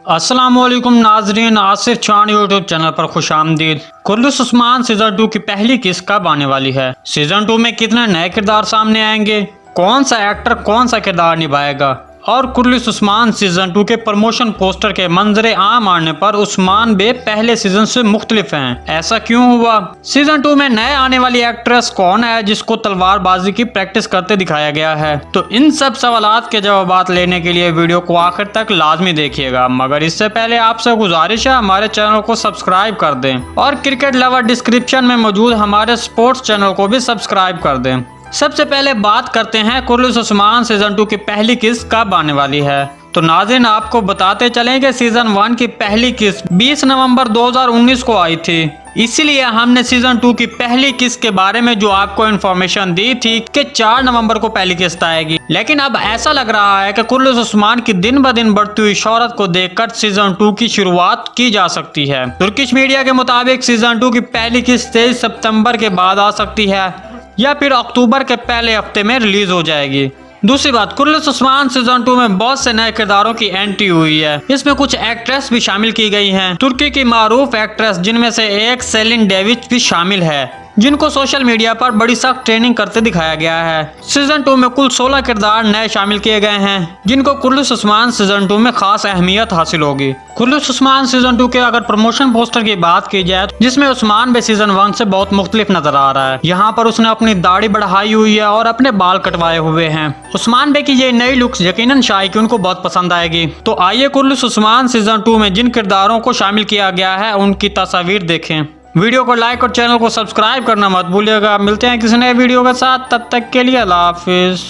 अस्सलामुअलैकुम नाजरीन, आसिफ चांद यूट्यूब चैनल पर खुश आमदीद। कुर्लिस उस्मान सीजन 2 की पहली किस्त कब आने वाली है? सीजन 2 में कितने नए किरदार सामने आएंगे? कौन सा एक्टर कौन सा किरदार निभाएगा? और कुर्लिस उस्मान सीजन 2 के प्रमोशन पोस्टर के मंजरे आम आने पर उस्मान बे पहले सीजन से मुख्तलिफ हैं, ऐसा क्यों हुआ? सीजन 2 में नए आने वाली एक्ट्रेस कौन है जिसको तलवारबाजी की प्रैक्टिस करते दिखाया गया है? तो इन सब सवालात के जवाब लेने के लिए वीडियो को आखिर तक लाजमी देखिएगा, मगर इससे पहले आपसे गुजारिश है हमारे चैनल को सब्सक्राइब कर दें और क्रिकेट लवर डिस्क्रिप्शन में मौजूद हमारे स्पोर्ट्स चैनल को भी सब्सक्राइब कर दें। सबसे पहले बात करते हैं कुर्लिस उस्मान सीजन 2 की पहली किस्त कब आने वाली है। तो नाज़रीन, आपको बताते चलें कि सीजन 1 की पहली किस्त 20 नवंबर 2019 को आई थी। इसीलिए हमने सीजन 2 की पहली किस्त के बारे में जो आपको इन्फॉर्मेशन दी थी कि 4 नवंबर को पहली किस्त आएगी। लेकिन अब ऐसा लग रहा है कि कुर्लिस उस्मान की दिन ब दिन बढ़ती हुई शोहरत को देखकर सीजन 2 की शुरुआत की जा सकती है। तुर्किश मीडिया के मुताबिक सीजन 2 की पहली किस्त 23 सितंबर के बाद आ सकती है या फिर अक्टूबर के पहले हफ्ते में रिलीज हो जाएगी। दूसरी बात, कुर्लिस उस्मान सीजन 2 में बहुत से नए किरदारों की एंट्री हुई है। इसमें कुछ एक्ट्रेस भी शामिल की गई हैं। तुर्की की मारूफ एक्ट्रेस जिनमें से एक सेलिन डेविच भी शामिल है, जिनको सोशल मीडिया पर बड़ी सख्त ट्रेनिंग करते दिखाया गया है। सीजन 2 में कुल 16 किरदार नए शामिल किए गए हैं, जिनको कुर्लिस उस्मान सीजन 2 में खास अहमियत हासिल होगी। कुर्लिस उस्मान सीजन 2 के अगर प्रमोशन पोस्टर की बात की जाए, जिसमें उस्मान बे सीजन 1 से बहुत मुख्तलिफ नजर आ रहा है। यहाँ पर उसने अपनी दाढ़ी बढ़ाई हुई है और अपने बाल कटवाए हुए हैं। उस्मान बे की ये नई लुक्स यकीनन शायकीन को बहुत पसंद आएगी। तो आइए कुर्लिस उस्मान सीजन 2 में जिन किरदारों को शामिल किया गया है उनकी तस्वीर देखें। वीडियो को लाइक और चैनल को सब्सक्राइब करना मत भूलिएगा। मिलते हैं किसी नए वीडियो के साथ, तब तक के लिए अल्लाह हाफिज।